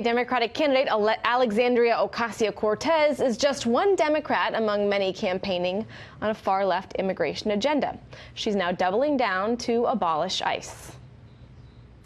Democratic candidate Alexandria Ocasio-Cortez is just one Democrat among many campaigning on a far-left immigration agenda. She's now doubling down to abolish ICE.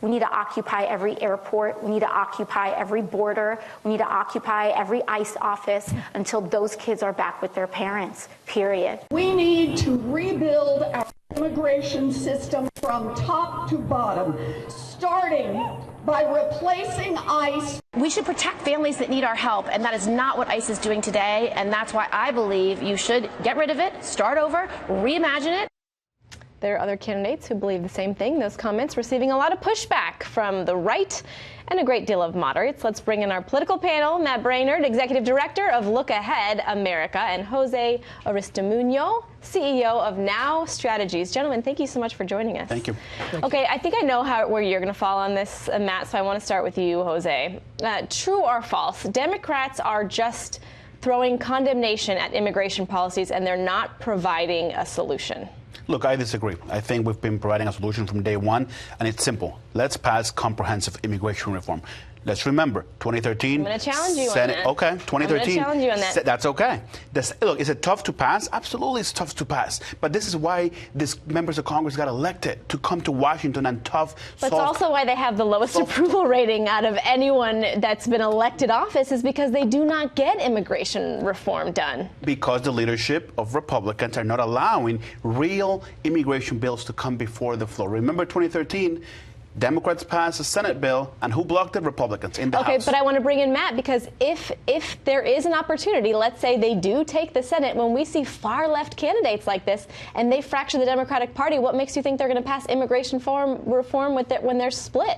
We need to occupy every airport. We need to occupy every border. We need to occupy every ICE office until those kids are back with their parents, period. We need to rebuild our immigration system from top to bottom, starting by replacing ICE. We should protect families that need our help, and that is not what ICE is doing today, and that's why I believe you should get rid of it, start over, reimagine it. There are other candidates who believe the same thing. Those comments receiving a lot of pushback from the right and a great deal of moderates. Let's bring in our political panel, Matt Brainerd, Executive Director of Look Ahead America, and Jose Aristimuño, CEO of Now Strategies. Gentlemen, thank you so much for joining us. Thank you. Okay, I think I know where you're going to fall on this, Matt, so I want to start with you, Jose. True or false, Democrats are just throwing condemnation at immigration policies and they're not providing a solution? Look, I disagree. I think we've been providing a solution from day one, and it's simple. Let's pass comprehensive immigration reform. Let's remember, 2013. I'm going to challenge you Senate, on that. Okay, 2013. I'm going to challenge you on that. That's okay. Look, is it tough to pass? Absolutely, it's tough to pass. But this is why these members of Congress got elected, to come to Washington and tough. But it's also why they have the lowest approval rating out of anyone that's been elected office, is because they do not get immigration reform done. Because the leadership of Republicans are not allowing real immigration bills to come before the floor. Remember 2013? Democrats passed a Senate bill, and who blocked it? Republicans in the House. Okay, but I want to bring in Matt, because if there is an opportunity, let's say they do take the Senate, when we see far-left candidates like this, and they fracture the Democratic Party, what makes you think they're going to pass immigration reform when they're split?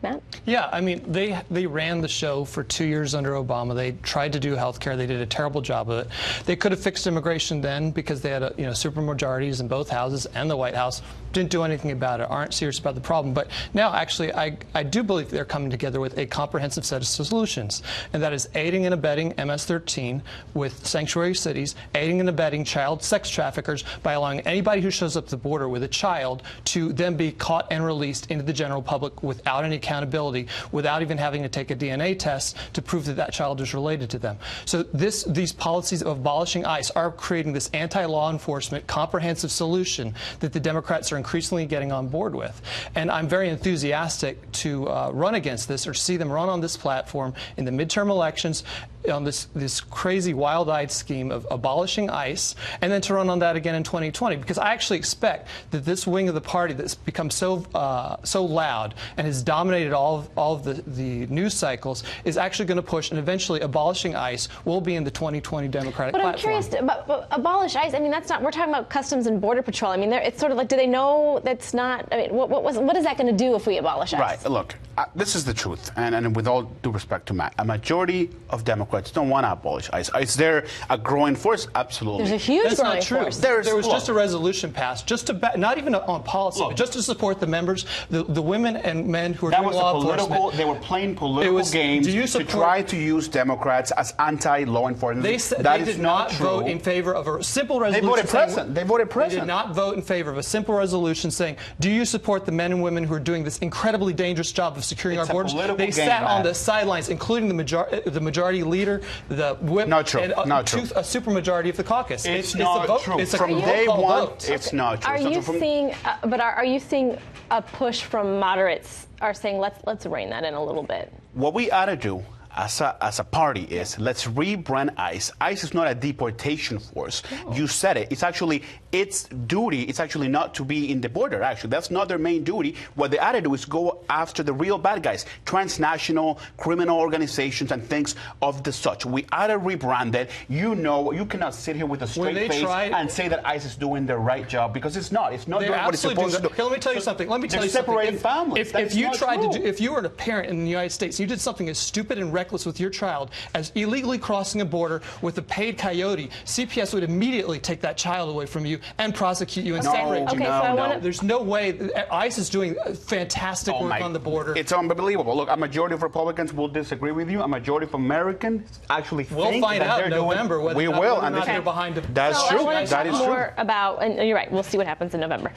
Matt? Yeah, I mean, they ran the show for 2 years under Obama. They tried to do health care. They did a terrible job of it. They could have fixed immigration then because they had super majorities in both houses and the White House. Didn't do anything about it, aren't serious about the problem. But now, actually, I do believe they're coming together with a comprehensive set of solutions, and that is aiding and abetting MS-13 with sanctuary cities, aiding and abetting child sex traffickers by allowing anybody who shows up at the border with a child to then be caught and released into the general public without any accountability, without even having to take a DNA test to prove that that child is related to them. So these policies of abolishing ICE are creating this anti-law enforcement comprehensive solution that the Democrats are increasingly getting on board with. And I'm very enthusiastic to run against this, or see them run on this platform in the midterm elections on this crazy wild-eyed scheme of abolishing ICE, and then to run on that again in 2020, because I actually expect that this wing of the party that's become so loud and has dominated all of the news cycles is actually going to push, and eventually abolishing ICE will be in the 2020 Democratic platform. But I'm curious, but abolish ICE, I mean, that's not, we're talking about Customs and Border Patrol. I mean, it's sort of like, do they know that's not, I mean, what is that going to do if we abolish ICE? Right, look, this is the truth, and with all due respect to Matt, a majority of Democrats don't want to abolish ICE. Is there a growing force? Absolutely. There's a huge growing force. There was just a resolution passed, just to not even on policy, but just to support the members, the women and men who are doing law enforcement. They were playing political games to try to use Democrats as anti-law enforcement. They did not vote in favor of a simple resolution. They voted present. They did not vote in favor of a simple resolution saying, do you support the men and women who are doing this incredibly dangerous job of securing our borders? They sat on the sidelines, including the majority leader, the whip, and a supermajority of the caucus. It's not true. From day one, it's not true. Are you seeing a push from moderates are saying let's rein that in a little bit? What we ought to do as a party is let's rebrand ICE. ICE is not a deportation force. No. You said it. It's actually its duty. It's actually not to be in the border. Actually, that's not their main duty. What they ought to do is go after the real bad guys, transnational criminal organizations and things of the such. We ought to rebrand it. You cannot sit here with a straight face and say that ICE is doing the right job, because it's not. It's not doing what it's supposed to do. Okay, let me tell you something. Let me tell you something. Separating families. If you were a parent in the United States, you did something as stupid and reckless with your child as illegally crossing a border with a paid coyote, CPS would immediately take that child away from you and prosecute you and separate you. Okay, so I want to. There's no way. ICE is doing fantastic work on the border. It's unbelievable. Look, a majority of Republicans will disagree with you. A majority of Americans actually think we'll find out in November whether or not they're behind it. That's true. I want to That talk is more true. about, and you're right, we'll see what happens in November,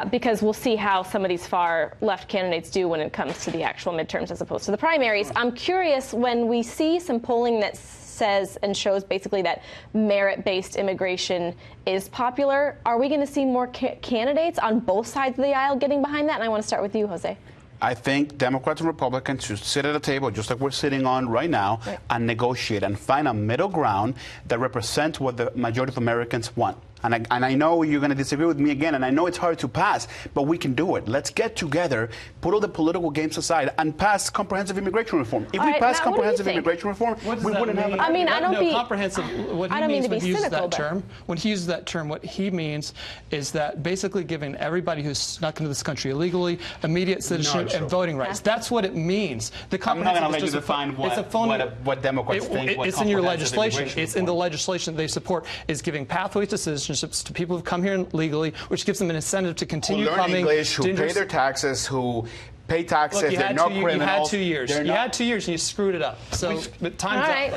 because we'll see how some of these far left candidates do when it comes to the actual midterms as opposed to the primaries. I'm curious, when we see some polling that says and shows basically that merit-based immigration is popular, are we going to see more candidates on both sides of the aisle getting behind that? And I want to start with you, Jose. I think Democrats and Republicans should sit at a table, just like we're sitting on right now, and negotiate and find a middle ground that represents what the majority of Americans want. And I know you're going to disagree with me again, and I know it's hard to pass, but we can do it. Let's get together, put all the political games aside, and pass comprehensive immigration reform. If we pass comprehensive immigration reform, we wouldn't have an I mean, I don't mean comprehensive. What he means when he uses that term, what he means is that basically giving everybody who's snuck into this country illegally immediate citizenship and voting rights. That's what it means. I'm not going to let you define what Democrats think. It's in your legislation. It's in the legislation they support, is giving pathways to citizenships to people who've come here legally, which gives them an incentive to continue who learn coming. English, who pay their taxes, who pay taxes. Look, they're not criminals. You had 2 years. You had 2 years and you screwed it up. So time's up.